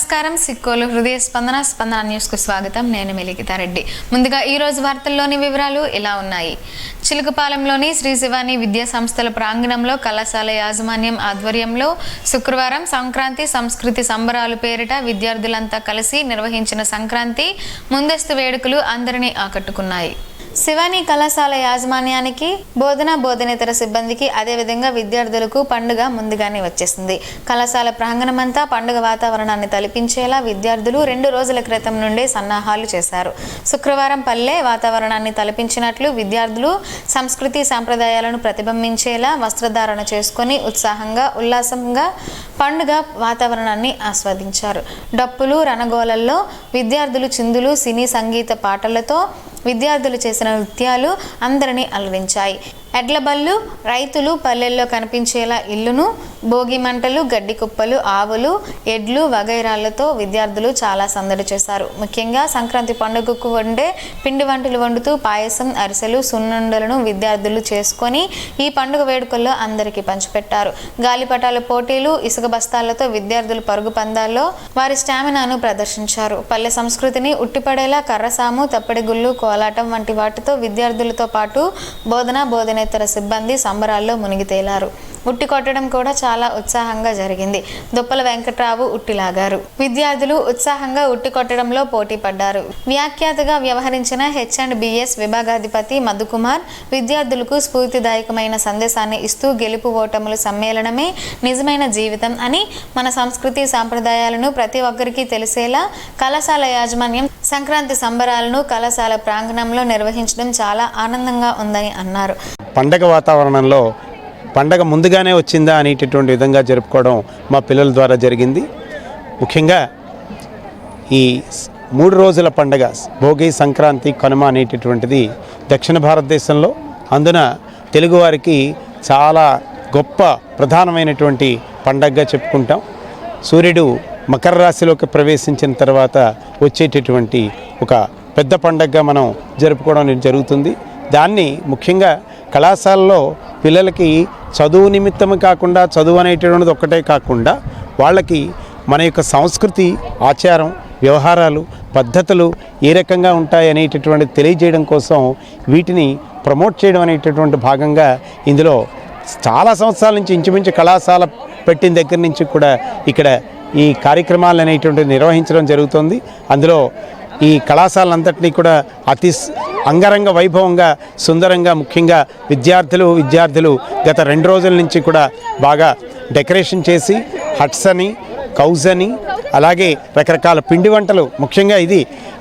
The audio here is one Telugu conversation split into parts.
నమస్కారం సిక్కోలు హృదయ స్పందన న్యూస్ కు స్వాగతం. నేను మెలికితారెడ్డి. ముందుగా ఈ రోజు వార్తల్లోని వివరాలు ఇలా ఉన్నాయి. చిలుకపాలెంలోని శ్రీ శివాని విద్యా సంస్థల ప్రాంగణంలో కళాశాల యాజమాన్యం ఆధ్వర్యంలో శుక్రవారం సంక్రాంతి సంస్కృతి సంబరాలు పేరిట విద్యార్థులంతా కలిసి నిర్వహించిన సంక్రాంతి ముందస్తు వేడుకలు అందరినీ ఆకట్టుకున్నాయి. శివాని కళాశాల యాజమాన్యానికి బోధనేతర సిబ్బందికి అదేవిధంగా విద్యార్థులకు పండుగ ముందుగానే వచ్చేసింది. కళాశాల ప్రాంగణమంతా పండుగ వాతావరణాన్ని తలపించేలా విద్యార్థులు 2 రోజుల క్రితం నుండే సన్నాహాలు చేశారు. శుక్రవారం పల్లె వాతావరణాన్ని తలపించినట్లు విద్యార్థులు సంస్కృతి సాంప్రదాయాలను ప్రతిబింబించేలా వస్త్రధారణ చేసుకుని ఉల్లాసంగా పండుగ వాతావరణాన్ని ఆస్వాదించారు. డప్పులు రణగోలల్లో విద్యార్థులు చిందులు సినీ సంగీత పాటలతో విద్యార్థులు చేసిన నృత్యాలు అందరినీ అలరించాయి. ఎడ్లబళ్ళు రైతులు పల్లెల్లో కనిపించేలా ఇల్లును భోగి మంటలు గడ్డి కుప్పలు ఆవులు ఎడ్లు వగైరాలతో విద్యార్థులు చాలా సందడి చేశారు. ముఖ్యంగా సంక్రాంతి పండుగకు వండే పిండి వంటలు వండుతూ పాయసం అరిసెలు సున్నుండలను విద్యార్థులు చేసుకొని ఈ పండుగ వేడుకల్లో అందరికీ పంచిపెట్టారు. గాలిపటాల పోటీలు ఇసుక బస్తాలతో విద్యార్థులు పరుగు పందాల్లో వారి స్టామినాను ప్రదర్శించారు. పల్లె సంస్కృతిని ఉట్టిపడేలా కర్రసాము తప్పెడిగుళ్ళు కోలాటం వంటి వాటితో విద్యార్థులతో పాటు బోధనేతర సిబ్బంది సంబరాల్లో మునిగి తేలారు. ఉట్టి కొట్టడం కూడా చాలా ఉత్సాహంగా జరిగింది. దుప్పల వెంకట్రావు ఉట్టిలాగారు. విద్యార్థులు ఉత్సాహంగా ఉట్టి కొట్టడంలో పోటీ పడ్డారు. వ్యాఖ్యాతగా వ్యవహరించిన H&BS విభాగాధిపతి మధుకుమార్ విద్యార్థులకు స్ఫూర్తిదాయకమైన సందేశాన్ని ఇస్తూ గెలుపు ఓటముల సమ్మేళనమే నిజమైన జీవితం అని మన సంస్కృతి సాంప్రదాయాలను ప్రతి ఒక్కరికి తెలిసేలా కళాశాల యాజమాన్యం సంక్రాంతి సంబరాలను కళాశాల ప్రాంగణంలో నిర్వహించడం చాలా ఆనందంగా ఉందని అన్నారు. పండగ వాతావరణంలో పండగ ముందుగానే వచ్చిందా అనేటటువంటి విధంగా జరుపుకోవడం మా పిల్లల ద్వారా జరిగింది. ముఖ్యంగా ఈ 3 రోజుల పండగ భోగి సంక్రాంతి కనుమ అనేటటువంటిది దక్షిణ భారతదేశంలో అందున తెలుగువారికి చాలా గొప్ప ప్రధానమైనటువంటి పండగగా చెప్పుకుంటాం. సూర్యుడు మకర రాశిలోకి ప్రవేశించిన తర్వాత వచ్చేటటువంటి ఒక పెద్ద పండగగా మనం జరుపుకోవడం జరుగుతుంది. దాన్ని ముఖ్యంగా కళాశాలలో పిల్లలకి చదువు నిమిత్తము కాకుండా చదువు అనేటటువంటిది ఒక్కటే కాకుండా వాళ్ళకి మన యొక్క సంస్కృతి ఆచారం వ్యవహారాలు పద్ధతులు ఏ రకంగా ఉంటాయి అనేటటువంటిది తెలియజేయడం కోసం వీటిని ప్రమోట్ చేయడం అనేటటువంటి భాగంగా ఇందులో చాలా సంవత్సరాల నుంచి ఇంచుమించు కళాశాల పెట్టిన దగ్గర నుంచి కూడా ఇక్కడ ఈ కార్యక్రమాలు అనేటువంటివి నిర్వహించడం జరుగుతుంది. అందులో ఈ కళాశాలంతటినీ కూడా అతి అంగరంగ వైభవంగా సుందరంగా ముఖ్యంగా విద్యార్థులు గత 2 రోజుల నుంచి కూడా బాగా డెకరేషన్ చేసి హట్స్ అని కౌజ్ అని అలాగే రకరకాల పిండి వంటలు ముఖ్యంగా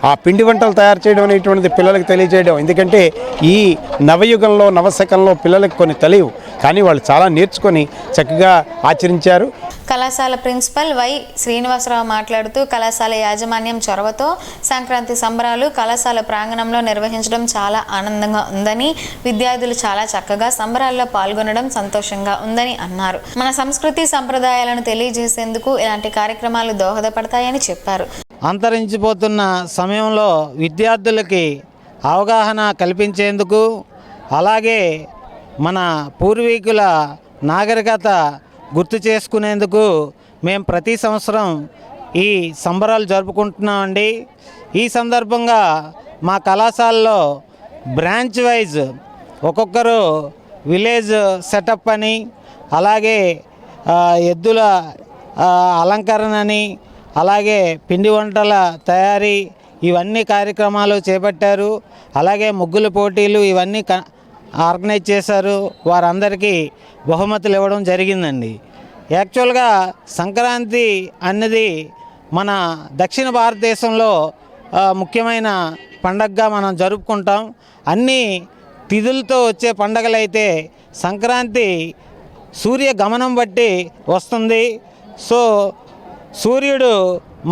ఆ పిండి వంటలు తయారు చేయడం అనేటువంటిది పిల్లలకు తెలియజేయడం. ఎందుకంటే ఈ నవయుగంలో నవశకంలో పిల్లలకు కొన్ని తెలియవు, కానీ వాళ్ళు చాలా నేర్చుకొని చక్కగా ఆచరించారు. కళాశాల ప్రిన్సిపల్ వై శ్రీనివాసరావు మాట్లాడుతూ కళాశాల యాజమాన్యం చొరవతో సంక్రాంతి సంబరాలు కళాశాల ప్రాంగణంలో నిర్వహించడం చాలా ఆనందంగా ఉందని విద్యార్థులు చాలా చక్కగా సంబరాల్లో పాల్గొనడం సంతోషంగా ఉందని అన్నారు. మన సంస్కృతి సంప్రదాయాలను తెలియజేసేందుకు ఇలాంటి కార్యక్రమాలు దోహదపడతాయని చెప్పారు. అంతరించిపోతున్న సమయంలో విద్యార్థులకి అవగాహన కల్పించేందుకు అలాగే మన పూర్వీకుల నాగరికత గుర్తు చేసుకునేందుకు మేము ప్రతి సంవత్సరం ఈ సంబరాలు జరుపుకుంటున్నామండి. ఈ సందర్భంగా మా కళాశాలలో బ్రాంచ్ వైజ్ ఒక్కొక్కరు విలేజ్ సెటప్ అని అలాగే ఎద్దుల అలంకరణ అని అలాగే పిండి వంటల తయారీ ఇవన్నీ కార్యక్రమాలు చేపట్టారు. అలాగే ముగ్గుల పోటీలు ఇవన్నీ ఆర్గనైజ్ చేశారు. వారందరికీ బహుమతులు ఇవ్వడం జరిగిందండి. యాక్చువల్గా సంక్రాంతి అన్నది మన దక్షిణ భారతదేశంలో ముఖ్యమైన పండగగా మనం జరుపుకుంటాం. అన్ని తిథులతో వచ్చే పండగలైతే సంక్రాంతి సూర్య గమనం బట్టి వస్తుంది. సో సూర్యుడు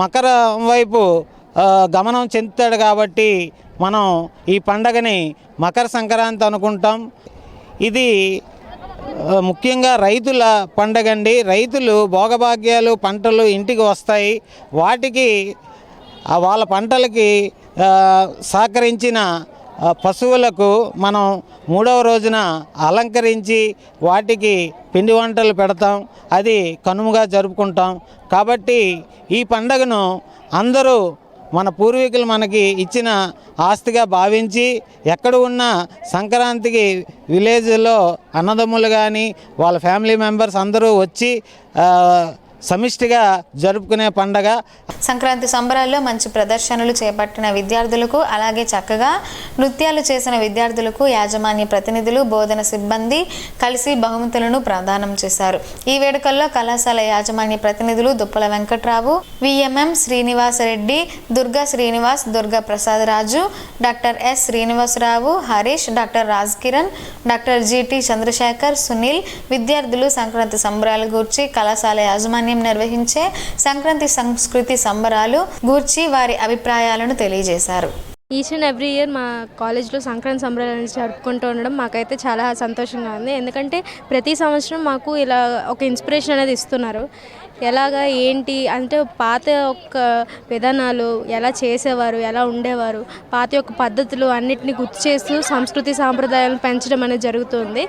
మకరం వైపు గమనం చెందుతాడు కాబట్టి మనం ఈ పండగని మకర సంక్రాంతి అనుకుంటాం. ఇది ముఖ్యంగా రైతుల పండగ అండి. రైతులు భోగభాగ్యాలు పంటలు ఇంటికి వస్తాయి. వాటికి వాళ్ళ పంటలకి సహకరించిన పశువులకు మనం 3వ రోజున అలంకరించి వాటికి పిండి వంటలు పెడతాం, అది కనుమగా జరుపుకుంటాం. కాబట్టి ఈ పండగను అందరూ మన పూర్వీకులు మనకి ఇచ్చిన ఆస్తిగా భావించి ఎక్కడ ఉన్నా సంక్రాంతికి విలేజ్లో అన్నదమ్ములు కానీ వాళ్ళ ఫ్యామిలీ మెంబర్స్ అందరూ వచ్చి సమిష్టిగా జరుపుకునే పండగ. సంక్రాంతి సంబరాల్లో మంచి ప్రదర్శనలు చేపట్టిన విద్యార్థులకు, అలాగే చక్కగా నృత్యాలు చేసిన విద్యార్థులకు యాజమాన్య ప్రతినిధులు, బోధన సిబ్బంది కలిసి బహుమతులను ప్రదానం చేశారు. ఈ వేడుకల్లో కళాశాల యాజమాన్య ప్రతినిధులు Duppala Venkatrao, VMM Srinivasareddy, Durga Srinivas, Durga Prasadaraju, doctor S Srinivasarao, Harish, doctor Raj Kiran, doctor GT Chandrasekhar, Sunil విద్యార్థులు సంక్రాంతి సంబరాలు గూర్చి, కళాశాల యాజమాన్యం నిర్వహించే సంక్రాంతి సంస్కృతి సంబరాలు గూర్చి వారి అభిప్రాయాలను తెలియజేశారు. ఈచ్ అండ్ ఎవ్రీ ఇయర్ మా కాలేజ్లో సంక్రాంతి సంబరాలను జరుపుకుంటూ ఉండడం మాకైతే చాలా సంతోషంగా ఉంది. ఎందుకంటే ప్రతి సంవత్సరం మాకు ఇలా ఒక ఇన్స్పిరేషన్ అనేది ఇస్తున్నారు. ఎలాగా ఏంటి అంటే పాత యొక్క విధానాలు ఎలా చేసేవారు, ఎలా ఉండేవారు, పాత యొక్క పద్ధతులు అన్నిటిని గుర్తు చేస్తూ సంస్కృతి సాంప్రదాయాలను పెంచడం అనేది జరుగుతుంది.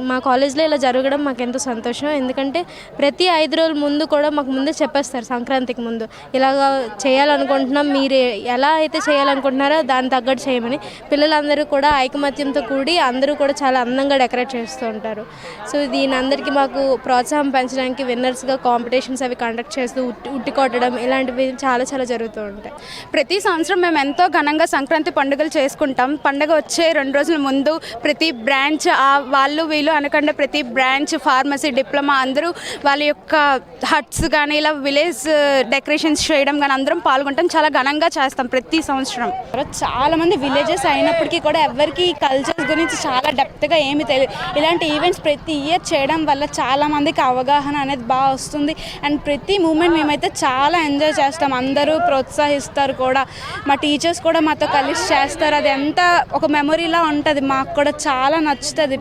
మా కాలేజ్లో ఇలా జరగడం మాకు ఎంతో సంతోషం. ఎందుకంటే ప్రతి 5 రోజుల ముందు కూడా మాకు ముందే చెప్పేస్తారు. సంక్రాంతికి ముందు ఇలాగా చేయాలనుకుంటున్నాం, మీరు ఎలా అయితే చేయాలనుకుంటున్నారో దాన్ని తగ్గట్టు చేయమని. పిల్లలందరూ కూడా ఐకమత్యంతో కూడి అందరూ కూడా చాలా అందంగా డెకరేట్ చేస్తూ ఉంటారు. సో దీని అందరికీ మాకు ప్రోత్సాహం పెంచడానికి విన్నర్స్గా కాంపిటీషన్స్ అవి కండక్ట్ చేస్తూ ఉట్టి కొట్టడం ఇలాంటివి చాలా చాలా జరుగుతూ ఉంటాయి. ప్రతి సంవత్సరం మేము ఎంతో ఘనంగా సంక్రాంతి పండుగలు చేసుకుంటాం. పండుగ వచ్చే 2 రోజుల ముందు ప్రతి బ్రాంచ్ వాళ్ళు వీళ్ళు అనకుండా ప్రతి బ్రాంచ్ ఫార్మసీ, డిప్లొమా అందరూ వాళ్ళ యొక్క హట్స్ కానీ ఇలా విలేజ్ డెకరేషన్స్ చేయడం కానీ అందరం పాల్గొంటాం. చాలా ఘనంగా చేస్తాం ప్రతి సంవత్సరం. చాలామంది విలేజెస్ అయినప్పటికీ కూడా ఎవరికి కల్చర్స్ గురించి చాలా డెప్త్గా ఏమీ తెలియదు. ఇలాంటి ఈవెంట్స్ ప్రతి ఇయర్ చేయడం వల్ల చాలామందికి అవగాహన అనేది బాగా వస్తుంది. అండ్ ప్రతి మూమెంట్ మేమైతే చాలా ఎంజాయ్ చేస్తాం. అందరూ ప్రోత్సహిస్తారు కూడా. మా టీచర్స్ కూడా మాతో కలిసి చేస్తారు. అది ఎంత ఒక మెమొరీలా ఉంటుంది. మాకు కూడా చాలా నచ్చుతుంది.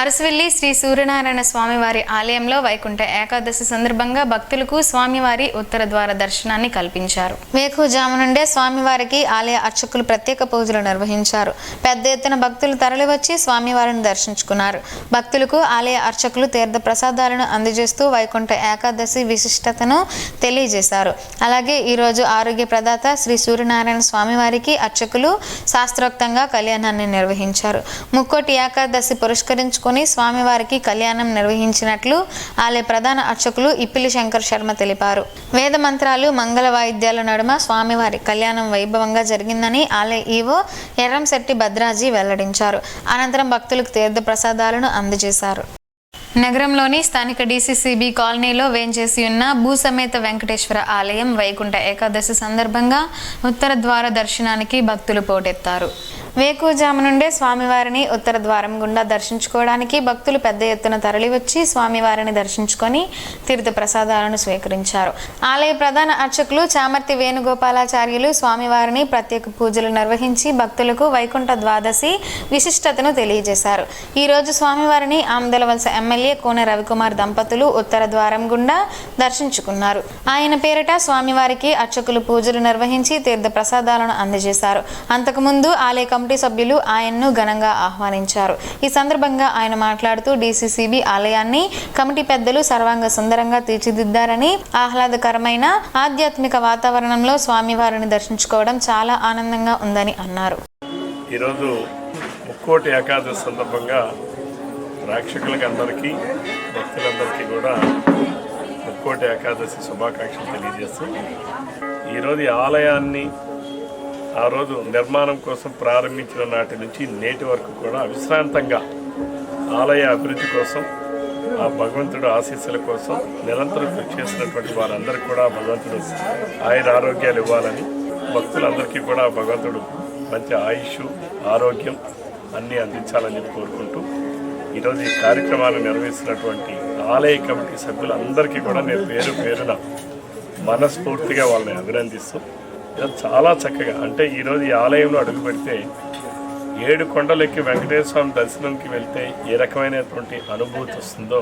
అరసవెల్లి శ్రీ సూర్యనారాయణ స్వామివారి ఆలయంలో వైకుంఠ ఏకాదశి సందర్భంగా భక్తులకు స్వామివారి ఉత్తర ద్వార దర్శనాన్ని కల్పించారు. వేకువజాము నుండే స్వామివారికి ఆలయ అర్చకులు ప్రత్యేక పూజలు నిర్వహించారు. పెద్ద ఎత్తున భక్తులు తరలివచ్చి స్వామివారిని దర్శించుకున్నారు. భక్తులకు ఆలయ అర్చకులు తీర్థ ప్రసాదాలను అందజేస్తూ వైకుంఠ ఏకాదశి విశిష్టతను తెలియజేశారు. అలాగే ఈరోజు ఆరోగ్య ప్రదాత శ్రీ సూర్యనారాయణ స్వామివారికి అర్చకులు శాస్త్రోక్తంగా కళ్యాణాన్ని నిర్వహించారు. ముక్కోటి ఏకాదశి పురస్కరించుకుని స్వామివారికి కళ్యాణం నిర్వహించినట్లు ఆలయ ప్రధాన అర్చకులు ఇప్పిలి శంకర్ శర్మ తెలిపారు. వేద మంత్రాలు, మంగళ వాయిద్యాల నడుమ స్వామివారి కళ్యాణం వైభవంగా జరిగిందని ఆలయ ఈవో ఎర్రంశెట్టి భద్రాజీ వెల్లడించారు. అనంతరం భక్తులకు తీర్థ ప్రసాదాలను అందజేశారు. నగరంలోని స్థానిక డీసీసీబీ కాలనీలో వేంచేసి ఉన్న భూసమేత వెంకటేశ్వర ఆలయం వైకుంఠ ఏకాదశి సందర్భంగా ఉత్తర ద్వార దర్శనానికి భక్తులు పోటెత్తారు. వేకువజాము నుండే స్వామివారిని ఉత్తర ద్వారం గుండా దర్శించుకోవడానికి భక్తులు పెద్ద ఎత్తున తరలివచ్చి స్వామివారిని దర్శించుకొని తీర్థ ప్రసాదాలను స్వీకరించారు. ఆలయ ప్రధాన అర్చకులు చామర్తి వేణుగోపాలాచార్యులు స్వామివారిని ప్రత్యేక పూజలు నిర్వహించి భక్తులకు వైకుంఠ ద్వాదశి విశిష్టతను తెలియజేశారు. ఈ రోజు స్వామివారిని ఆమదలవలస ఎమ్మెల్యే కోన రవికుమార్ దంపతులు ఉత్తర ద్వారం గుండా దర్శించుకున్నారు. ఆయన పేరిట స్వామివారికి అర్చకులు పూజలు నిర్వహించి తీర్థ ప్రసాదాలను అందజేశారు. అంతకుముందు ఆలయ కమిటీ సభ్యులు ఆయన్ను ఘనంగా ఆహ్వానించారు. ఈ సందర్భంగా ఆయన మాట్లాడుతూ డీసీసీబీ ఆలయాన్ని కమిటీ పెద్దలు సర్వాంగ సుందరంగా తీర్చిదిద్దారని, ఆహ్లాదకరమైన ఆధ్యాత్మిక వాతావరణంలో స్వామివారిని దర్శించుకోవడం చాలా ఆనందంగా ఉందని అన్నారు. ఈరోజు ముక్కోటి ఏకాదశి సందర్భంగా ప్రేక్షకులకి అందరికీ భక్తులందరికీ కూడా ముక్కోటి ఏకాదశి శుభాకాంక్షలు తెలియజేస్తూ ఈరోజు ఈ ఆలయాన్ని ఆ రోజు నిర్మాణం కోసం ప్రారంభించిన నాటి నుంచి నేటి వరకు కూడా అవిశ్రాంతంగా ఆలయ అభివృద్ధి కోసం, ఆ భగవంతుడు ఆశీస్సుల కోసం నిరంతరం కృషి చేసినటువంటి వారందరికీ కూడా భగవంతుడు ఆరోగ్యాలు ఇవ్వాలని, భక్తులందరికీ కూడా భగవంతుడు మంచి ఆయుష్, ఆరోగ్యం అన్నీ అందించాలని చెప్పి కోరుకుంటూ ఈరోజు ఈ కార్యక్రమాన్ని నిర్వహిస్తున్నటువంటి ఆలయ కమిటీ సభ్యులందరికీ కూడా నేను పేరు పేరున మనస్ఫూర్తిగా వాళ్ళని అభినందిస్తూ చాలా చక్కగా, అంటే ఈరోజు ఈ ఆలయంలో అడుగు పెడితే 7 కొండలెక్కి వెంకటేశ్వర స్వామి దర్శనంకి వెళ్తే ఏ రకమైనటువంటి అనుభూతి వస్తుందో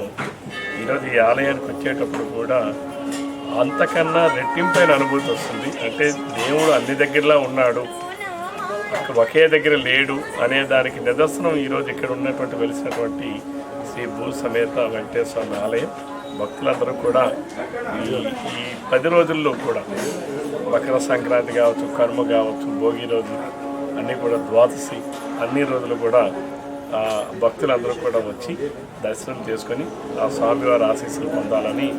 ఈరోజు ఈ ఆలయానికి వచ్చేటప్పుడు కూడా అంతకన్నా రెట్టింపైన అనుభూతి వస్తుంది. అంటే దేవుడు అన్ని దగ్గరలా ఉన్నాడు, ఒకే దగ్గర లేడు అనే దానికి నిదర్శనం ఈరోజు ఇక్కడ ఉన్నటువంటి వెలిసినటువంటి శ్రీ భూ సమేత వెంకటేశ్వర స్వామి ఆలయం. భక్తులందరూ కూడా ఈ 10 రోజుల్లో కూడా మకర సంక్రాంతి కావచ్చు, కనుమ కావచ్చు, భోగి రోజు అన్నీ కూడా ద్వాదశి అన్ని రోజులు కూడా భక్తులందరూ కూడా వచ్చి దర్శనం చేసుకొని ఆ స్వామివారి ఆశీస్సులు పొందాలని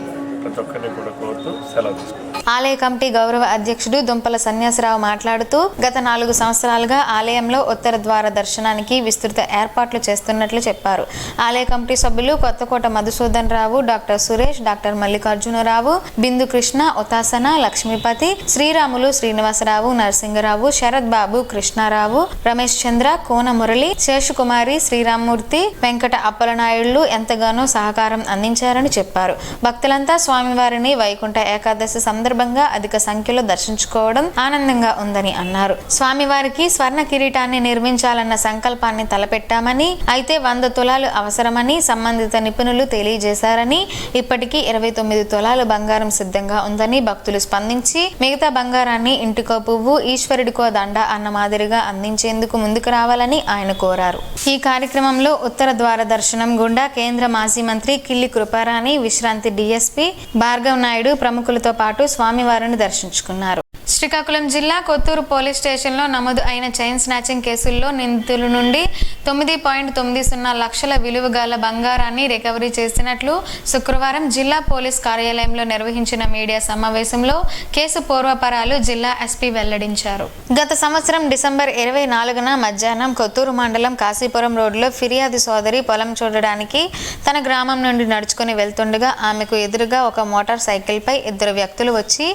ప్రతి ఒక్కరిని కూడా కోరుతూ సెలవు తీసుకుంటాం. ఆలయ కమిటీ గౌరవ అధ్యక్షుడు దుంపల సన్యాసరావు మాట్లాడుతూ గత 4 సంవత్సరాలుగా ఆలయంలో ఉత్తర ద్వార దర్శనానికి విస్తృత ఏర్పాట్లు చేస్తున్నట్లు చెప్పారు. ఆలయ కమిటీ సభ్యులు కొత్తకోట మధుసూదన్ రావు, డాక్టర్ సురేష్, డాక్టర్ మల్లికార్జునరావు, బిందు కృష్ణ, ఉతాసన, లక్ష్మీపతి, శ్రీరాములు, శ్రీనివాసరావు, నరసింగరావు, శరత్ బాబు, కృష్ణారావు, రమేష్ చంద్ర, కోన మురళి, శేషకుమారి, శ్రీరామ్మూర్తి, వెంకట అప్పలనాయుళ్లు ఎంతగానో సహకారం అందించారని చెప్పారు. భక్తులంతా స్వామివారిని వైకుంఠ ఏకాదశి సందర్భంగా అధిక సంఖ్యలో దర్శించుకోవడం ఆనందంగా ఉందని అన్నారు. స్వామివారికి స్వర్ణ కిరీటాన్ని నిర్మించాలన్న సంకల్పాన్ని తలపెట్టామని, అయితే 100 తులాలు అవసరమని సంబంధిత నిపుణులు తెలియజేశారని, ఇప్పటికీ 29 తులాలు బంగారం సిద్ధంగా ఉందని భక్తులు స్పందించి మిగతా బంగారాన్ని ఇంటికో పువ్వు, ఈశ్వరుడికో దండ అన్న మాదిరిగా అందించేందుకు ముందుకు రావాలని ఆయన కోరారు. ఈ కార్యక్రమంలో ఉత్తర ద్వార దర్శనం గుండా కేంద్ర మాజీ మంత్రి కిల్లి కృపారాణి, విశ్రాంతి డీఎస్పీ భార్గవ్ నాయుడు ప్రముఖులతో పాటు స్వామివారిని దర్శించుకున్నారు. శ్రీకాకుళం జిల్లా కొత్తూరు పోలీస్ స్టేషన్లో నమోదు అయిన చైన్ స్నాచింగ్ కేసుల్లో నిందితుల నుండి 9.90 లక్షల విలువ గల బంగారాన్ని రికవరీ చేసినట్లు శుక్రవారం జిల్లా పోలీస్ కార్యాలయంలో నిర్వహించిన మీడియా సమావేశంలో కేసు పూర్వపరాలు జిల్లా ఎస్పీ వెల్లడించారు. గత సంవత్సరం డిసెంబర్ 24న మధ్యాహ్నం కొత్తూరు మండలం కాశీపురం రోడ్లో ఫిర్యాదు సోదరి పొలం చూడడానికి తన గ్రామం నుండి నడుచుకుని వెళ్తుండగా ఆమెకు ఎదురుగా ఒక మోటార్ సైకిల్పై 2 వ్యక్తులు వచ్చి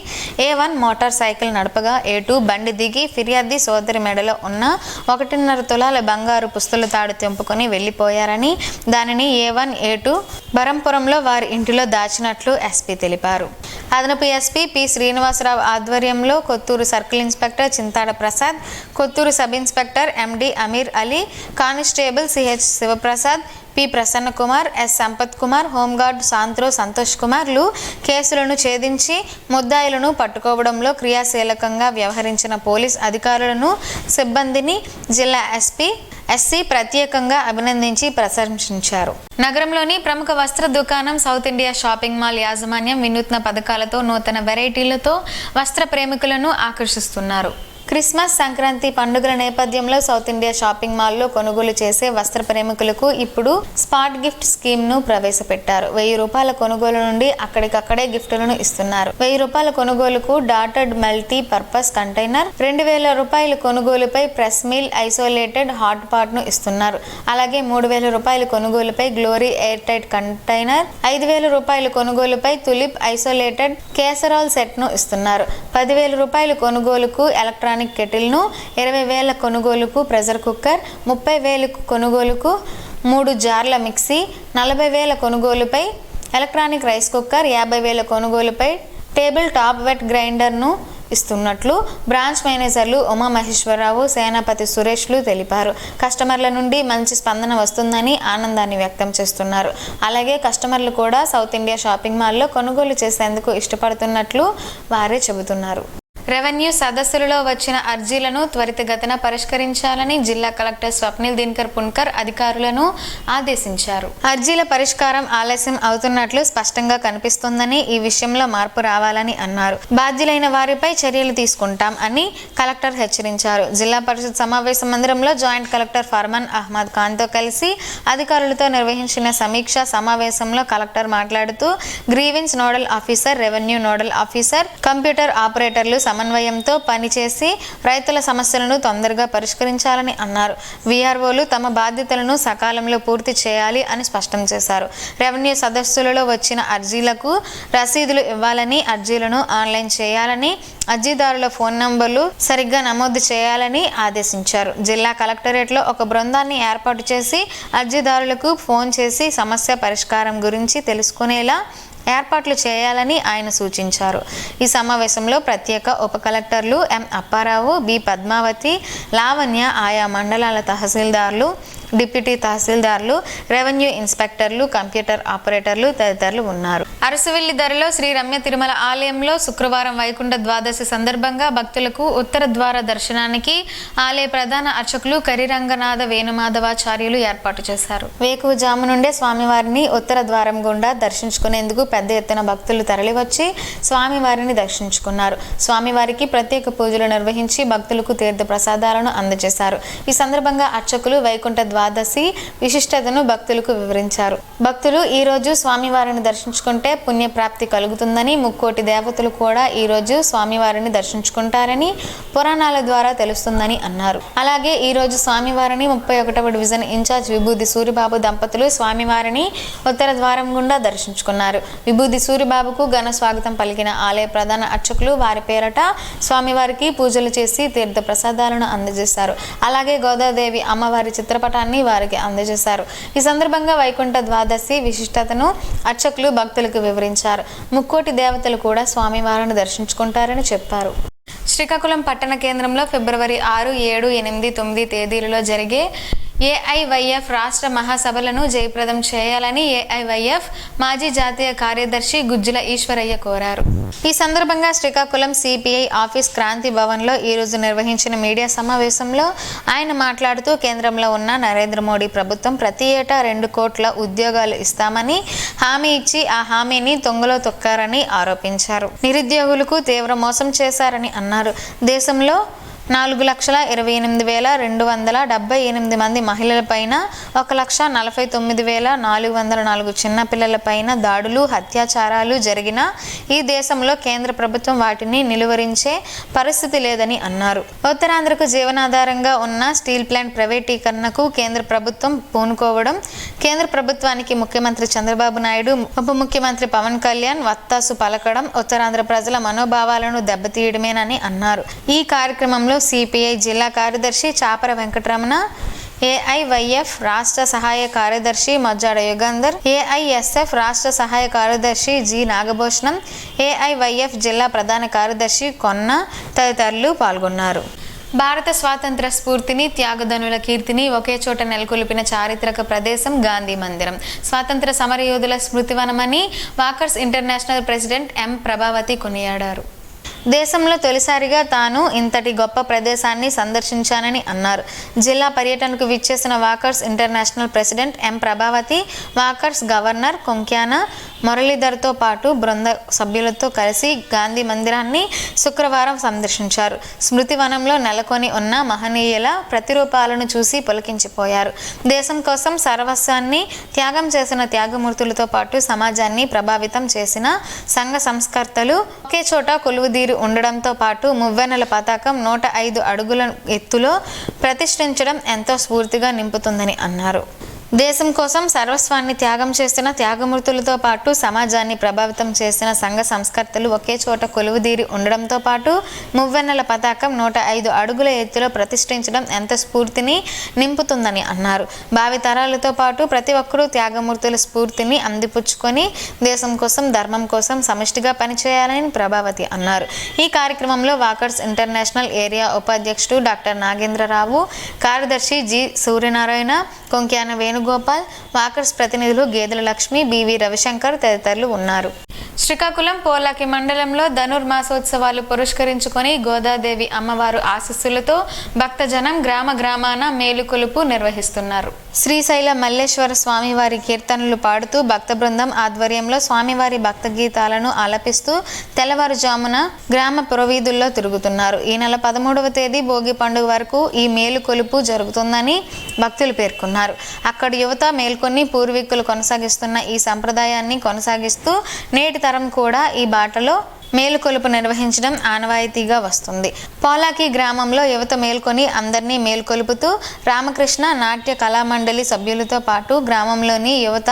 A1 మోటార్ సైకిల్ నడపగా A2 బండి దిగి ఫిర్యాది సోదరి మెడలో ఉన్న 1.5 తులాల బంగారు పుస్తల తాడు తెంపుకొని వెళ్లిపోయారని, దానిని A1, A2 బరంపురంలో వారి ఇంటిలో దాచినట్లు ఎస్పీ తెలిపారు. అదనపు ఎస్పీ పి శ్రీనివాసరావు ఆధ్వర్యంలో Kothuru circle inspector Chintada Prasad, Kothuru sub inspector MD Ameer Ali, constable CH Sivaprasad, P Prasanna Kumar, S Sampath Kumar, home guard Santro Santosh కుమార్లు కేసులను ఛేదించి ముద్దాయిలను పట్టుకోవడంలో క్రియాశీలకంగా వ్యవహరించిన పోలీస్ అధికారులను, సిబ్బందిని జిల్లా ఎస్సీ ప్రత్యేకంగా అభినందించి ప్రశంసించారు. నగరంలోని ప్రముఖ వస్త్ర దుకాణం సౌత్ ఇండియా షాపింగ్ మాల్ యాజమాన్యం వినూత్న పథకాలతో, నూతన వెరైటీలతో వస్త్ర ప్రేమికులను ఆకర్షిస్తున్నారు. క్రిస్మస్, సంక్రాంతి పండుగల నేపథ్యంలో సౌత్ ఇండియా షాపింగ్ మాల్లో కొనుగోలు చేసే వస్త్ర ప్రేమికులకు ఇప్పుడు స్పాట్ గిఫ్ట్ స్కీమ్ ను ప్రవేశపెట్టారు. 1000 రూపాయల కొనుగోలు నుండి అక్కడికక్కడే గిఫ్టులను ఇస్తున్నారు. 1000 రూపాయల కొనుగోలుకు డాటెడ్ మల్టీ పర్పస్ కంటైనర్, 2000 రూపాయల కొనుగోలుపై press meal isolated hot pot ను ఇస్తున్నారు. అలాగే 3000 రూపాయల కొనుగోలుపై గ్లోరీ ఎయిర్ టైట్ కంటైనర్, 5000 రూపాయల కొనుగోలుపై తులిప్ ఐసోలేటెడ్ కేసరాల్ సెట్ ను ఇస్తున్నారు. 10,000 రూపాయల కొనుగోలుకు ఎలక్ట్రానిక్ కెటిల్ ను, 20,000 కొనుగోలుకు ప్రెషర్ కుక్కర్, 30,000 కొనుగోలుకు 3 జార్ల మిక్సీ, 40,000 కొనుగోలుపై ఎలక్ట్రానిక్ రైస్ కుక్కర్, 50,000 కొనుగోలుపై టేబుల్ టాప్ వెట్ గ్రైండర్ను ఇస్తున్నట్లు బ్రాంచ్ మేనేజర్లు ఉమా మహేశ్వరరావు, సేనాపతి సురేష్లు తెలిపారు. కస్టమర్ల నుండి మంచి స్పందన వస్తుందని ఆనందాన్ని వ్యక్తం చేస్తున్నారు. అలాగే కస్టమర్లు కూడా సౌత్ ఇండియా షాపింగ్ మాల్లో కొనుగోలు చేసేందుకు ఇష్టపడుతున్నట్లు వారే చెబుతున్నారు. రెవెన్యూ సదస్సులలో వచ్చిన అర్జీలను త్వరితగతిన పరిష్కరించాలని జిల్లా కలెక్టర్ స్వప్నిల్ దినకర్ పున్కర్ అధికారులను ఆదేశించారు. అర్జీల పరిష్కారం ఆలస్యం అవుతున్నట్లు స్పష్టంగా కనిపిస్తుందని, ఈ విషయంలో మార్పు రావాలని అన్నారు. బాధ్యులైన వారిపై చర్యలు తీసుకుంటాం అని కలెక్టర్ హెచ్చరించారు. జిల్లా పరిషత్ సమావేశ మందిరంలో జాయింట్ కలెక్టర్ ఫర్మాన్ అహ్మద్ ఖాన్తో కలిసి అధికారులతో నిర్వహించిన సమీక్ష సమావేశంలో కలెక్టర్ మాట్లాడుతూ grievance nodal officer, revenue nodal officer, computer ఆపరేటర్లు సమన్వయంతో పనిచేసి రైతుల సమస్యలను తొందరగా పరిష్కరించాలని అన్నారు. వీఆర్ఓలు తమ బాధ్యతలను సకాలంలో పూర్తి చేయాలి అని స్పష్టం చేశారు. రెవెన్యూ సదస్సులలో వచ్చిన అర్జీలకు రసీదులు ఇవ్వాలని, అర్జీలను ఆన్లైన్ చేయాలని, అర్జీదారుల ఫోన్ నంబర్లు సరిగ్గా నమోదు చేయాలని ఆదేశించారు. జిల్లా కలెక్టరేట్లో ఒక బృందాన్ని ఏర్పాటు చేసి అర్జీదారులకు ఫోన్ చేసి సమస్య పరిష్కారం గురించి తెలుసుకునేలా ఏర్పాట్లు చేయాలని ఆయన సూచించారు. ఈ సమావేశంలో ప్రత్యేక ఉప కలెక్టర్లు ఎం అప్పారావు, బి పద్మావతి, లావణ్య, ఆయా మండలాల తహసీల్దార్లు, డిప్యూటీ తహసీల్దార్లు, రెవెన్యూ ఇన్స్పెక్టర్లు, కంప్యూటర్ ఆపరేటర్లు తదితరులు ఉన్నారు. అరసవెల్లి ధరలో శ్రీ రమ్య తిరుమల ఆలయంలో శుక్రవారం వైకుంఠ ద్వాదశి సందర్భంగా భక్తులకు ఉత్తర ద్వార దర్శనానికి ఆలయ ప్రధాన అర్చకులు కరిరంగనాథ వేణుమాధవాచార్యులు ఏర్పాటు చేశారు. వేకువజాము నుండే స్వామివారిని ఉత్తర ద్వారం గుండా దర్శించుకునేందుకు పెద్ద ఎత్తున భక్తులు తరలివచ్చి స్వామివారిని దర్శించుకున్నారు. స్వామివారికి ప్రత్యేక పూజలు నిర్వహించి భక్తులకు తీర్థ ప్రసాదాలను అందజేశారు. ఈ సందర్భంగా అర్చకులు వైకుంఠ ద్వాదశి విశిష్టతను భక్తులకు వివరించారు. భక్తులు ఈ రోజు స్వామివారిని దర్శించుకుంటే పుణ్యప్రాప్తి కలుగుతుందని, ముక్కోటి దేవతలు కూడా ఈ రోజు స్వామివారిని దర్శించుకుంటారని పురాణాల ద్వారా తెలుస్తుందని అన్నారు. అలాగే ఈ రోజు స్వామివారిని 31వ డివిజన్ ఇన్ఛార్జ్ విభూది సూరిబాబు దంపతులు స్వామివారిని ఉత్తర ద్వారం గుండా దర్శించుకున్నారు. విభూది సూరిబాబుకు ఘన స్వాగతం పలికిన ఆలయ ప్రధాన అర్చకులు వారి పేరట స్వామివారికి పూజలు చేసి తీర్థ ప్రసాదాలను అందజేశారు. అలాగే గోదాదేవి అమ్మవారి చిత్రపటాన్ని వారికి అందజేశారు. ఈ సందర్భంగా వైకుంఠ ద్వాదశి విశిష్టతను అర్చకులు భక్తులకు వివరించారు. ముక్కోటి దేవతలు కూడా స్వామివారిని దర్శించుకుంటారని చెప్పారు. శ్రీకాకుళం పట్టణ కేంద్రంలో ఫిబ్రవరి 6, 7, 8, 9 తేదీలలో జరిగే ఏఐవైఎఫ్ రాష్ట్ర మహాసభలను జయప్రదం చేయాలని ఏఐవైఎఫ్ మాజీ జాతీయ కార్యదర్శి గుజ్జుల ఈశ్వరయ్య కోరారు. ఈ సందర్భంగా శ్రీకాకుళం సిపిఐ ఆఫీస్ క్రాంతి భవన్లో ఈరోజు నిర్వహించిన మీడియా సమావేశంలో ఆయన మాట్లాడుతూ కేంద్రంలో ఉన్న నరేంద్ర మోడీ ప్రభుత్వం ప్రతి ఏటా 2 కోట్ల ఉద్యోగాలు ఇస్తామని హామీ ఇచ్చి ఆ హామీని తొంగలో తొక్కారని ఆరోపించారు. నిరుద్యోగులకు తీవ్ర మోసం చేశారని అన్నారు. దేశంలో 4,28,278 మంది మహిళలపైన, 1,49,404 చిన్నపిల్లలపైన దాడులు, అత్యాచారాలు జరిగిన ఈ దేశంలో కేంద్ర ప్రభుత్వం వాటిని నిలువరించే పరిస్థితి లేదని అన్నారు. ఉత్తరాంధ్రకు జీవనాధారంగా ఉన్న స్టీల్ ప్లాంట్ ప్రైవేటీకరణకు కేంద్ర ప్రభుత్వం పూనుకోవడం కేంద్ర ప్రభుత్వానికి ముఖ్యమంత్రి చంద్రబాబు నాయుడు, ఉప ముఖ్యమంత్రి పవన్ కళ్యాణ్ వత్తాసు పలకడం ఉత్తరాంధ్ర ప్రజల మనోభావాలను దెబ్బతీయడమేనని అన్నారు. ఈ కార్యక్రమంలో సిపిఐ జిల్లా కార్యదర్శి చాపర వెంకటరమణ, ఏఐవైఎఫ్ రాష్ట్ర సహాయ కార్యదర్శి మజ్జాడ యుగంధర్, ఏఐఎస్ఎఫ్ రాష్ట్ర సహాయ కార్యదర్శి జి నాగభూషణం, ఏఐవైఎఫ్ జిల్లా ప్రధాన కార్యదర్శి కొన్న తదితరులు పాల్గొన్నారు. భారత స్వాతంత్ర స్ఫూర్తిని, త్యాగధనుల కీర్తిని ఒకే చోట నెలకొల్పిన చారిత్రక ప్రదేశం గాంధీ మందిరం. స్వాతంత్ర సమరయోధుల స్మృతివనమని walkers international president M Prabhavathi కొనియాడారు. దేశంలో తొలిసారిగా తాను ఇంతటి గొప్ప ప్రదేశాన్ని సందర్శించానని అన్నారు. జిల్లా పర్యటనకు విచ్చేసిన walkers international president M Prabhavathi, walkers governor Konkyana మురళీధర్తో పాటు బృంద సభ్యులతో కలిసి గాంధీ మందిరాన్ని శుక్రవారం సందర్శించారు. స్మృతివనంలో నెలకొని ఉన్న మహనీయుల ప్రతిరూపాలను చూసి పులకించిపోయారు. దేశం కోసం సర్వస్వాన్ని త్యాగం చేసిన త్యాగమూర్తులతో పాటు సమాజాన్ని ప్రభావితం చేసిన సంఘ సంస్కర్తలు ఒకే చోట కొలువుదీరి ఉండడంతో పాటు మువ్వెన్నెల పతాకం 105 అడుగుల ఎత్తులో ప్రతిష్ఠించడం ఎంతో స్ఫూర్తిగా నింపుతుందని అన్నారు. దేశం కోసం సర్వస్వాన్ని త్యాగం చేసిన త్యాగమూర్తులతో పాటు సమాజాన్ని ప్రభావితం చేసిన సంఘ సంస్కర్తలు ఒకే చోట కొలువుదీరి ఉండడంతో పాటు మువ్వెన్నెల పతాకం 105 అడుగుల ఎత్తులో ప్రతిష్ఠించడం ఎంత స్ఫూర్తిని నింపుతుందని అన్నారు. భావితరాలతో పాటు ప్రతి ఒక్కరూ త్యాగమూర్తుల స్ఫూర్తిని అందిపుచ్చుకొని దేశం కోసం, ధర్మం కోసం సమిష్టిగా పనిచేయాలని ప్రభావతి అన్నారు. ఈ కార్యక్రమంలో వాకర్స్ ఇంటర్నేషనల్ ఏరియా ఉపాధ్యక్షుడు డాక్టర్ నాగేంద్రరావు, కార్యదర్శి జి సూర్యనారాయణ, కొంక్యాన వేణుగోపాల్, వాకర్స్ ప్రతినిధులు గేదెల లక్ష్మి, బివి రవిశంకర్ తదితరులు ఉన్నారు. శ్రీకాకుళం పోలాకి మండలంలో ధనుర్మాసోత్సవాలు పురస్కరించుకొని గోదాదేవి అమ్మవారు ఆశీస్సులతో భక్తజనం గ్రామాన మేలుకొలుపు నిర్వహిస్తున్నారు. శ్రీశైల మల్లేశ్వర స్వామివారి కీర్తనలు పాడుతూ భక్త బృందం ఆధ్వర్యంలో స్వామివారి భక్త గీతాలను ఆలపిస్తూ తెల్లవారుజామున గ్రామ పురవీధుల్లో తిరుగుతున్నారు. ఈ నెల 13వ తేదీ భోగి పండుగ వరకు ఈ మేలుకొలుపు జరుగుతుందని భక్తులు పేర్కొన్నారు. అక్కడి యువత మేల్కొని పూర్వీకులు కొనసాగిస్తున్న ఈ సంప్రదాయాన్ని కొనసాగిస్తూ నేటి తరం కూడా ఈ బాటలో మేలుకొలుపు నిర్వహించడం ఆనవాయితీగా వస్తుంది. పోలాకి గ్రామంలో యువత మేల్కొని అందరినీ మేల్కొలుపుతూ రామకృష్ణ నాట్య కళామండలి సభ్యులతో పాటు గ్రామంలోని యువత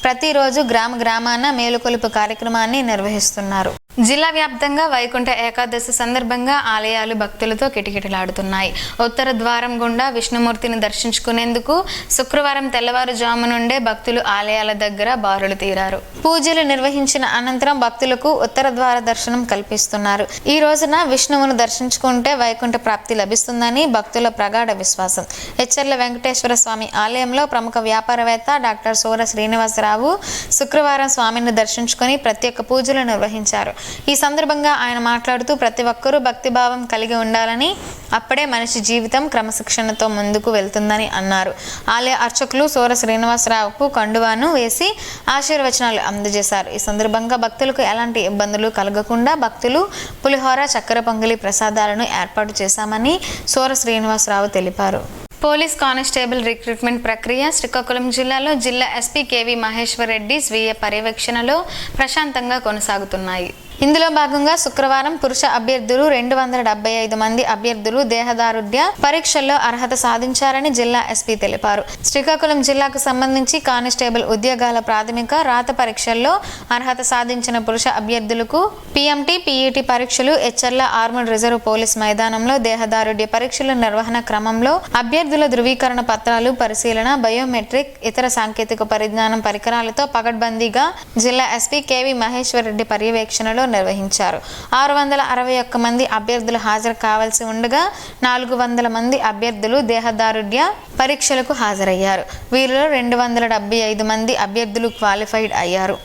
ప్రతిరోజు గ్రామాన మేలుకొలుపు కార్యక్రమాన్ని నిర్వహిస్తున్నారు. జిల్లా వ్యాప్తంగా వైకుంఠ ఏకాదశి సందర్భంగా ఆలయాలు భక్తులతో కిటకిటలాడుతున్నాయి. ఉత్తర ద్వారం గుండా విష్ణుమూర్తిని దర్శించుకునేందుకు శుక్రవారం తెల్లవారుజాము నుండే భక్తులు ఆలయాల దగ్గర బారులు తీరారు. పూజలు నిర్వహించిన అనంతరం భక్తులకు ఉత్తర ద్వార దర్శనం కల్పిస్తున్నారు. ఈ రోజున విష్ణువును దర్శించుకుంటే వైకుంఠ ప్రాప్తి లభిస్తుందని భక్తుల ప్రగాఢ విశ్వాసం. ఎచ్చర్ల వెంకటేశ్వర స్వామి ఆలయంలో ప్రముఖ వ్యాపారవేత్త డాక్టర్ సూర శ్రీనివాసరావు శుక్రవారం స్వామిని దర్శించుకొని ప్రత్యేక పూజలు నిర్వహించారు. ఈ సందర్భంగా ఆయన మాట్లాడుతూ ప్రతి ఒక్కరూ భక్తిభావం కలిగి ఉండాలని, అప్పుడే మనిషి జీవితం క్రమశిక్షణతో ముందుకు వెళ్తుందని అన్నారు. ఆలయ అర్చకులు సూర శ్రీనివాసరావుకు కండువాను వేసి ఆశీర్వచనాలు అందజేశారు. ఈ సందర్భంగా భక్తులకు ఎలాంటి ఇబ్బందులు కలగకుండా భక్తులు పులిహోర, చక్కెర పొంగలి ప్రసాదాలను ఏర్పాటు చేశామని సూర శ్రీనివాసరావు తెలిపారు. పోలీస్ కానిస్టేబుల్ రిక్రూట్మెంట్ ప్రక్రియ శ్రీకాకుళం జిల్లాలో జిల్లా ఎస్పీ కేవి మహేశ్వర్ రెడ్డి స్వీయ పర్యవేక్షణలో ప్రశాంతంగా కొనసాగుతున్నాయి. ఇందులో భాగంగా శుక్రవారం పురుష అభ్యర్థులు 275 మంది అభ్యర్థులు దేహదారుఢ్య పరీక్షల్లో అర్హత సాధించారని జిల్లా ఎస్పీ తెలిపారు. శ్రీకాకుళం జిల్లాకు సంబంధించి కానిస్టేబుల్ ఉద్యోగాల ప్రాథమిక రాత పరీక్షల్లో అర్హత సాధించిన పురుష అభ్యర్థులకు పిఎంటి, పిఈటి పరీక్షలు, ఎచ్చర్ల ఆర్మడ్ రిజర్వ్ పోలీస్ మైదానంలో దేహదారుఢ్య పరీక్షల నిర్వహణ క్రమంలో అభ్యర్థుల ధృవీకరణ పత్రాలు పరిశీలన, బయోమెట్రిక్, ఇతర సాంకేతిక పరిజ్ఞానం పరికరాలతో పకడ్బందీగా జిల్లా ఎస్పీ కేవి మహేశ్వర్ రెడ్డి పర్యవేక్షణలో నిర్వహించారు. 661 మంది అభ్యర్థులు హాజరు కావాల్సి ఉండగా 400 మంది అభ్యర్థులు దేహదారుఢ్య పరీక్షలకు హాజరయ్యారు. వీరిలో 275 మంది అభ్యర్థులు క్వాలిఫైడ్ అయ్యారు.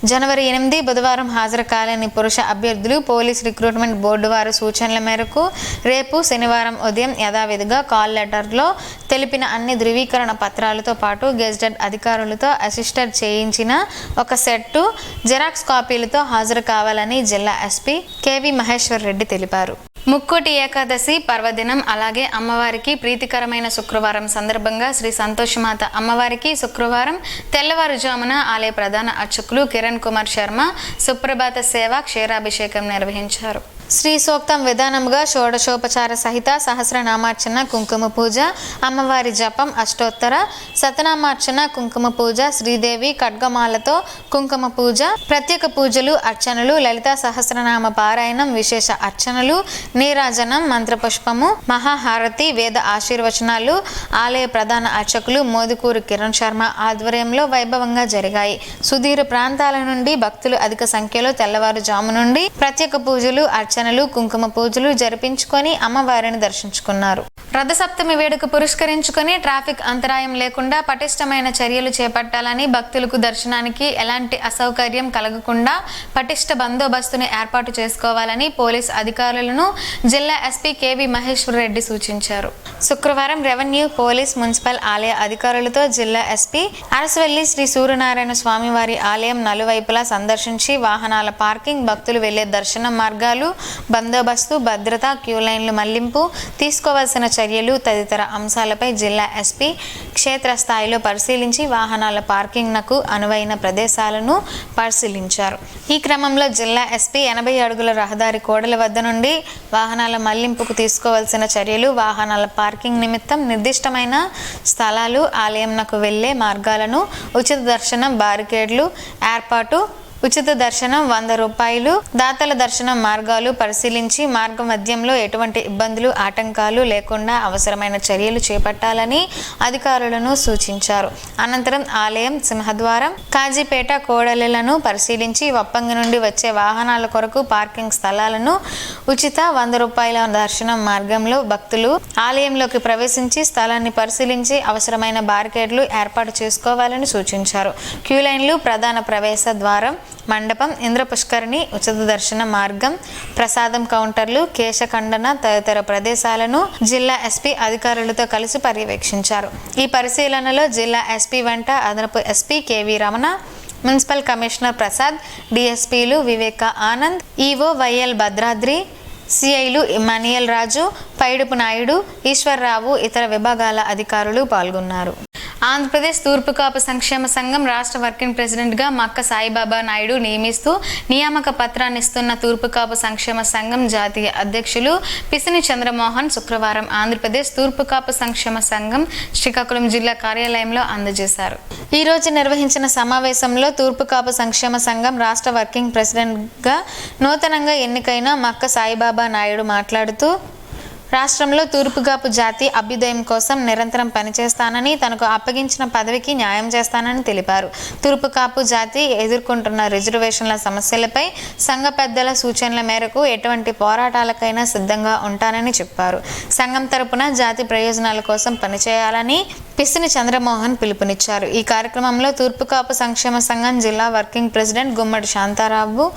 జనవరి 8 బుధవారం హాజరు కాలేని పురుష అభ్యర్థులు పోలీస్ రిక్రూట్మెంట్ బోర్డు వారి సూచనల మేరకు రేపు శనివారం ఉదయం యథావిధిగా కాల్ లెటర్లో తెలిపిన అన్ని ధృవీకరణ పత్రాలతో పాటు గెజిటెడ్ అధికారులతో అసిస్టర్ చేయించిన ఒక సెట్టు జెరాక్స్ కాపీలతో హాజరు కావాలని జిల్లా ఎస్పీ కేవి మహేశ్వర్ రెడ్డి తెలిపారు. ముక్కోటి ఏకాదశి పర్వదినం అలాగే అమ్మవారికి ప్రీతికరమైన శుక్రవారం సందర్భంగా శ్రీ సంతోషమాత అమ్మవారికి శుక్రవారం తెల్లవారుజామున ఆలయ ప్రధాన అర్చకులు కిరణ్ కుమార్ శర్మ సుప్రభాత సేవ క్షీరాభిషేకం నిర్వహించారు. శ్రీ సూక్తం విధానముగా షోడశోపచార సహిత సహస్రనామార్చన, కుంకుమ పూజ, అమ్మవారి జపం, అష్టోత్తర శతనామార్చన, కుంకుమ పూజ, శ్రీదేవి ఖడ్గమాలతో కుంకుమ పూజ, ప్రత్యేక పూజలు, అర్చనలు, లలితా సహస్రనామ పారాయణం, విశేష అర్చనలు, నీరాజనం, మంత్రపుష్పము, మహాహారతి, వేద ఆశీర్వచనాలు ఆలయ ప్రధాన అర్చకులు మోదుకూరు కిరణ్ శర్మ ఆధ్వర్యంలో వైభవంగా జరిగాయి. సుదూర ప్రాంతాల నుండి భక్తులు అధిక సంఖ్యలో తెల్లవారుజాము నుండి ప్రత్యేక పూజలు, అర్చనలు కుంకుమ పూజలు జరిపించుకొని అమ్మవారిని దర్శించుకున్నారు. రథసప్తమి వేడుక పురస్కరించుకొని ట్రాఫిక్ అంతరాయం లేకుండా పటిష్టమైన చర్యలు చేపట్టాలని, భక్తులకు దర్శనానికి ఎలాంటి అసౌకర్యం కలగకుండా పటిష్ట బందోబస్తును ఏర్పాటు చేసుకోవాలని పోలీస్ అధికారులను జిల్లా ఎస్పీ కేవి మహేశ్వర్ రెడ్డి సూచించారు. శుక్రవారం రెవెన్యూ, పోలీస్, మున్సిపల్ ఆలయ అధికారులతో జిల్లా ఎస్పీ అరసవెల్లి శ్రీ సూర్యనారాయణ స్వామివారి ఆలయం నలువైపులా సందర్శించి వాహనాల పార్కింగ్, భక్తులు వెళ్లే దర్శన మార్గాలు, బందోబస్తు, భద్రత, క్యూ లైన్లు మళ్లింపు, తీసుకోవాల్సిన చర్యలు తదితర అంశాలపై జిల్లా ఎస్పీ క్షేత్రస్థాయిలో పరిశీలించి వాహనాల పార్కింగ్నకు అనువైన ప్రదేశాలను పరిశీలించారు. ఈ క్రమంలో జిల్లా ఎస్పీ 80 అడుగుల రహదారి కోడల వద్ద నుండి వాహనాల మళ్లింపుకు తీసుకోవాల్సిన చర్యలు, వాహనాల పార్కింగ్ నిమిత్తం నిర్దిష్టమైన స్థలాలు, ఆలయంనకు వెళ్లే మార్గాలను, ఉచిత దర్శనం బారికేడ్లు ఏర్పాటు, ఉచిత దర్శనం 100 రూపాయలు, దాతల దర్శనం మార్గాలు పరిశీలించి మార్గ మధ్యంలో ఎటువంటి ఇబ్బందులు, ఆటంకాలు లేకుండా అవసరమైన చర్యలు చేపట్టాలని అధికారులను సూచించారు. అనంతరం ఆలయం, సింహద్వారం, కాజీపేట కోడలిలను పరిశీలించి వప్పంగి నుండి వచ్చే వాహనాల కొరకు పార్కింగ్ స్థలాలను, ఉచిత 100 రూపాయల దర్శనం మార్గంలో భక్తులు ఆలయంలోకి ప్రవేశించి స్థలాన్ని పరిశీలించి అవసరమైన బారికేడ్లు ఏర్పాటు చేసుకోవాలని సూచించారు. క్యూ లైన్లు, ప్రధాన ప్రవేశ ద్వారం, మండపం, ఇంద్ర పుష్కరిణి, ఉచిత దర్శన మార్గం, ప్రసాదం కౌంటర్లు, కేశఖండన తదితర ప్రదేశాలను జిల్లా ఎస్పీ అధికారులతో కలిసి పర్యవేక్షించారు. ఈ పరిశీలనలో జిల్లా ఎస్పీ వెంట అదనపు SP KV Ramana, municipal commissioner Prasad, డిఎస్పీలు వివేక ఆనంద్, ఈవో వైఎల్ భద్రాద్రి, సిఐలు ఇమానియల్ రాజు, పైడుపు నాయుడు, ఈశ్వర్రావు, ఇతర విభాగాల అధికారులు పాల్గొన్నారు. ఆంధ్రప్రదేశ్ తూర్పు కాపు సంక్షేమ సంఘం రాష్ట్ర వర్కింగ్ ప్రెసిడెంట్గా మక్క సాయిబాబా నాయుడు నియమిస్తూ నియామక పత్రాన్ని ఇస్తున్న తూర్పు కాపు సంక్షేమ సంఘం జాతీయ అధ్యక్షులు పిసిని చంద్రమోహన్ శుక్రవారం ఆంధ్రప్రదేశ్ తూర్పు కాపు సంక్షేమ సంఘం శ్రీకాకుళం జిల్లా కార్యాలయంలో అందజేశారు. ఈ రోజు నిర్వహించిన సమావేశంలో తూర్పు కాపు సంక్షేమ సంఘం రాష్ట్ర వర్కింగ్ ప్రెసిడెంట్గా నూతనంగా ఎన్నికైన మక్క సాయిబాబా నాయుడు మాట్లాడుతూ, రాష్ట్రంలో తూర్పుకాపు జాతి అభ్యుదయం కోసం నిరంతరం పనిచేస్తానని, తనకు అప్పగించిన పదవికి న్యాయం చేస్తానని తెలిపారు. తూర్పుకాపు జాతి ఎదుర్కొంటున్న రిజర్వేషన్ల సమస్యలపై సంఘ పెద్దల సూచనల మేరకు ఎటువంటి పోరాటాలకైనా సిద్ధంగా ఉంటానని చెప్పారు. సంఘం తరపున జాతి ప్రయోజనాల కోసం పనిచేయాలని పిసిని చంద్రమోహన్ పిలుపునిచ్చారు. ఈ కార్యక్రమంలో తూర్పుకాపు సంక్షేమ సంఘం జిల్లా వర్కింగ్ ప్రెసిడెంట్ గుమ్మడి శాంతారావు,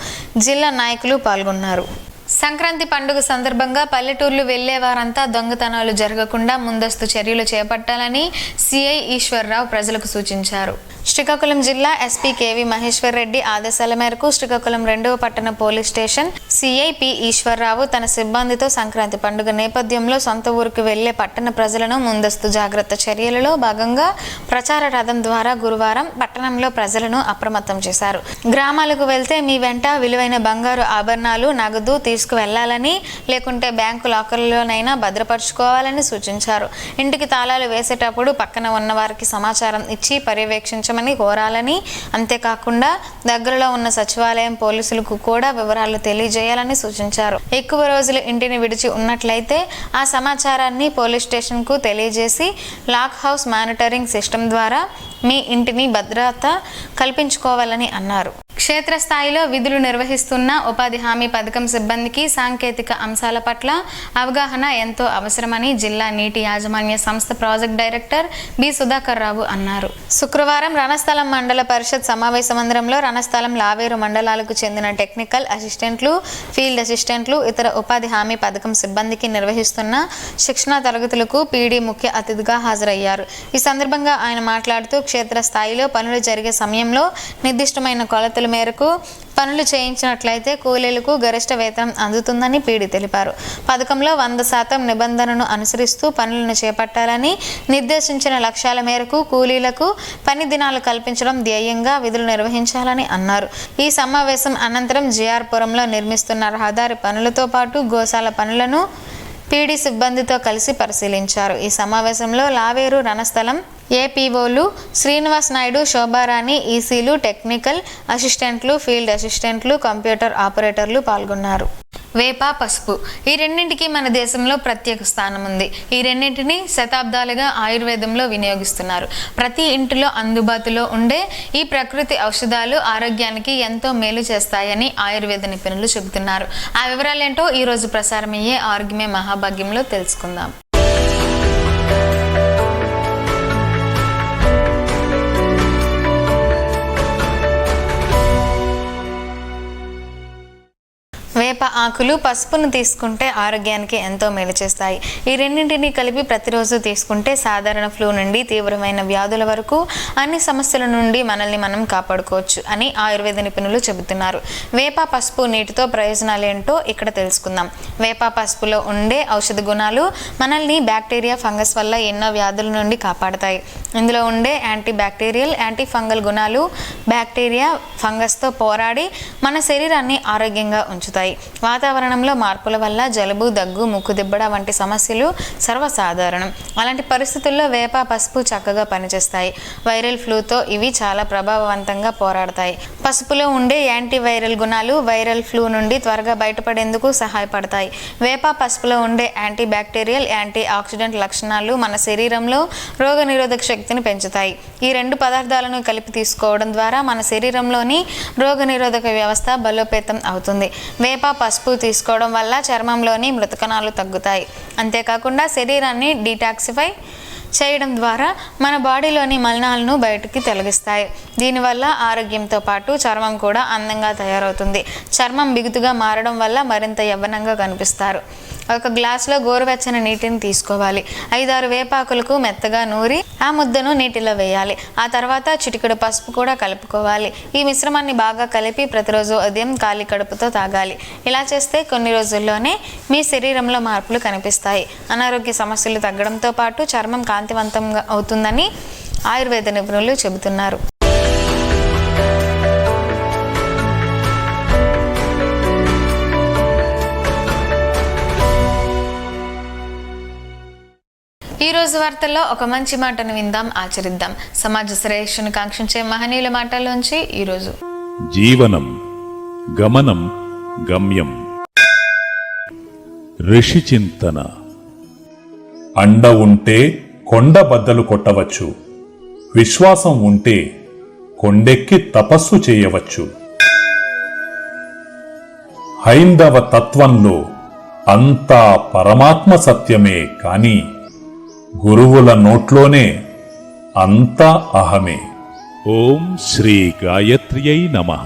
జిల్లా నాయకులు పాల్గొన్నారు. సంక్రాంతి పండుగ సందర్భంగా పల్లెటూర్లు వెళ్లే వారంతా దొంగతనాలు జరగకుండా ముందస్తు చర్యలు చేపట్టాలని సిఐ ఈశ్వర్రావు ప్రజలకు సూచించారు. శ్రీకాకుళం జిల్లా ఎస్పీ కేవి మహేశ్వర్ రెడ్డి ఆదేశాల మేరకు శ్రీకాకుళం 2వ పట్టణ police station CI P Eswar Rao తన సిబ్బందితో సంక్రాంతి పండుగ నేపథ్యంలో సొంత ఊరికి వెళ్లే పట్టణ ప్రజలను ముందస్తు జాగ్రత్త చర్యలలో భాగంగా ప్రచార రథం ద్వారా గురువారం పట్టణంలో ప్రజలను అప్రమత్తం చేశారు. గ్రామాలకు వెళ్తే మీ వెంట విలువైన బంగారు ఆభరణాలు, నగదు తీసుకువెళ్లాలని, లేకుంటే బ్యాంకు లాకర్లలోనైనా భద్రపరుచుకోవాలని సూచించారు. ఇంటికి తాళాలు వేసేటప్పుడు పక్కన ఉన్న వారికి సమాచారం ఇచ్చి పర్యవేక్షించమని కోరాలని, అంతేకాకుండా దగ్గరలో ఉన్న సచివాలయం పోలీసులకు కూడా వివరాలు తెలియజేయాలని సూచించారు. ఎక్కువ రోజులు ఇంటిని విడిచి ఉన్నట్లయితే ఆ సమాచారాన్ని పోలీస్ స్టేషన్కు తెలియజేసి లాక్ హౌస్ మానిటరింగ్ సిస్టమ్ ద్వారా మీ ఇంటిని భద్రత కల్పించుకోవాలని అన్నారు. క్షేత్రస్థాయిలో విధులు నిర్వహిస్తున్న ఉపాధి హామీ పథకం సిబ్బందికి సాంకేతిక అంశాల పట్ల అవగాహన ఎంతో అవసరమని జిల్లా నీటి యాజమాన్య సంస్థ ప్రాజెక్ట్ డైరెక్టర్ బి సుధాకర్ రావు అన్నారు. శుక్రవారం రణస్థలం మండల పరిషత్ సమావేశ మందిరంలో రణస్థలం, లావేరు మండలాలకు చెందిన టెక్నికల్ అసిస్టెంట్లు, ఫీల్డ్ అసిస్టెంట్లు, ఇతర ఉపాధి హామీ పథకం సిబ్బందికి నిర్వహిస్తున్న శిక్షణా తరగతులకు పీడీ ముఖ్య అతిథిగా హాజరయ్యారు. ఈ సందర్భంగా ఆయన మాట్లాడుతూ క్షేత్రస్థాయిలో పనులు జరిగే సమయంలో నిర్దిష్టమైన కొలతల మేరకు పనులు చేయించినట్లయితే కూలీలకు గరిష్ట వేతనం అందుతుందని పీడీ తెలిపారు. పథకంలో 100% నిబంధనను అనుసరిస్తూ పనులను చేపట్టాలని, నిర్దేశించిన లక్ష్యాల మేరకు కూలీలకు పని దినాలు కల్పించడం ధ్యేయంగా విధులు నిర్వహించాలని అన్నారు. ఈ సమావేశం అనంతరం జిఆర్పురంలో నిర్మిస్తున్న రహదారి పనులతో పాటు గోశాల పనులను పీడీ సిబ్బందితో కలిసి పరిశీలించారు. ఈ సమావేశంలో లావేరు, రణస్థలం ఏపీఓలు శ్రీనివాస్ నాయుడు, శోభారాణి, ఈసీలు, టెక్నికల్ అసిస్టెంట్లు, ఫీల్డ్ అసిస్టెంట్లు, కంప్యూటర్ ఆపరేటర్లు పాల్గొన్నారు. వేప, పసుపు ఈ రెండింటికి మన దేశంలో ప్రత్యేక స్థానం ఉంది. ఈ రెండింటిని శతాబ్దాలుగా ఆయుర్వేదంలో వినియోగిస్తున్నారు. ప్రతి ఇంటిలో అందుబాటులో ఉండే ఈ ప్రకృతి ఔషధాలు ఆరోగ్యానికి ఎంతో మేలు చేస్తాయని ఆయుర్వేద నిపుణులు చెబుతున్నారు. ఆ వివరాలేంటో ఈ రోజు ప్రసారమయ్యే ఆరోగ్యమే మహాభాగ్యంలో తెలుసుకుందాం. వేప ఆకులు, పసుపును తీసుకుంటే ఆరోగ్యానికి ఎంతో మేలు చేస్తాయి. ఈ రెండింటిని కలిపి ప్రతిరోజు తీసుకుంటే సాధారణ ఫ్లూ నుండి తీవ్రమైన వ్యాధుల వరకు అన్ని సమస్యల నుండి మనల్ని మనం కాపాడుకోవచ్చు అని ఆయుర్వేద నిపుణులు చెబుతున్నారు. వేప, పసుపు నీటితో ప్రయోజనాలు ఏంటో ఇక్కడ తెలుసుకుందాం. వేప, పసుపులో ఉండే ఔషధ గుణాలు మనల్ని బ్యాక్టీరియా, ఫంగస్ వల్ల ఎన్నో వ్యాధుల నుండి కాపాడతాయి. ఇందులో ఉండే యాంటీ బ్యాక్టీరియల్, యాంటీ ఫంగల్ గుణాలు బ్యాక్టీరియా, ఫంగస్తో పోరాడి మన శరీరాన్ని ఆరోగ్యంగా ఉంచుతాయి. వాతావరణంలో మార్పుల వల్ల జలుబు, దగ్గు, ముక్కుదిబ్బడ వంటి సమస్యలు సర్వసాధారణం. అలాంటి పరిస్థితుల్లో వేప, పసుపు చక్కగా పనిచేస్తాయి. వైరల్ ఫ్లూతో ఇవి చాలా ప్రభావవంతంగా పోరాడతాయి. పసుపులో ఉండే యాంటీ వైరల్ గుణాలు వైరల్ ఫ్లూ నుండి త్వరగా బయటపడేందుకు సహాయపడతాయి. వేప, పసుపులో ఉండే యాంటీ బ్యాక్టీరియల్, యాంటీ ఆక్సిడెంట్ లక్షణాలు మన శరీరంలో రోగనిరోధక శక్తిని పెంచుతాయి. ఈ రెండు పదార్థాలను కలిపి తీసుకోవడం ద్వారా మన శరీరంలోని రోగనిరోధక వ్యవస్థ బలోపేతం అవుతుంది. వేప, పసుపు తీసుకోవడం వల్ల చర్మంలోని మృతకణాలు తగ్గుతాయి. అంతేకాకుండా శరీరాన్ని డీటాక్సిఫై చేయడం ద్వారా మన బాడీలోని మలినాలను బయటికి తొలగిస్తాయి. దీనివల్ల ఆరోగ్యంతో పాటు చర్మం కూడా అందంగా తయారవుతుంది. చర్మం బిగుతుగా మారడం వల్ల మరింత యవ్వనంగా కనిపిస్తారు. ఒక గ్లాసులో గోరువెచ్చని నీటిని తీసుకోవాలి. 5-6 వేపాకులకు మెత్తగా నూరి ఆ ముద్దను నీటిలో వేయాలి. ఆ తర్వాత చిటికెడు పసుపు కూడా కలుపుకోవాలి. ఈ మిశ్రమాన్ని బాగా కలిపి ప్రతిరోజు ఉదయం ఖాళీ కడుపుతో తాగాలి. ఇలా చేస్తే కొన్ని రోజుల్లోనే మీ శరీరంలో మార్పులు కనిపిస్తాయి. అనారోగ్య సమస్యలు తగ్గడంతో పాటు చర్మం కాంతివంతంగా అవుతుందని ఆయుర్వేద నిపుణులు చెబుతున్నారు. ఈ రోజు వార్తల్లో ఒక మంచి మాటను విందాం, ఆచరిద్దాం. సమాజ శ్రేయస్సును కాంక్షించే మహనీయుల మాటల్లోంచి ఈరోజు. జీవనం గమనం గమ్యం. ఋషి చింతన. అండ ఉంటే కొండ బద్దలు కొట్టవచ్చు, విశ్వాసం ఉంటే కొండెక్కి తపస్సు చేయవచ్చు. హైందవ తత్వంలో అంతా పరమాత్మ సత్యమే కాని గురువుల నోట్లోనే అంతా అహమే. ఓం శ్రీ గాయత్ర్యై నమః.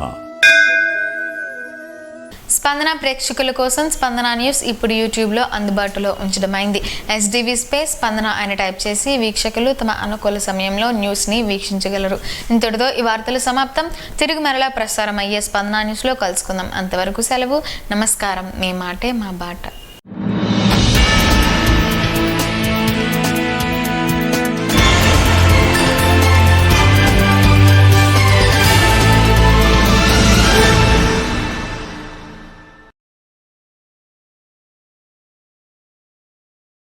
స్పందన ప్రేక్షకుల కోసం స్పందన న్యూస్ ఇప్పుడు యూట్యూబ్లో అందుబాటులో ఉంచడమైంది. SDV స్పేస్ స్పందన అని టైప్ చేసి వీక్షకులు తమ అనుకూల సమయంలో న్యూస్ని వీక్షించగలరు. ఇంతటితో ఈ వార్తలు సమాప్తం. తిరిగి మరలా ప్రసారం అయ్యే స్పందన న్యూస్లో కలుసుకుందాం. అంతవరకు సెలవు. నమస్కారం. మీ మాటే మా బాట.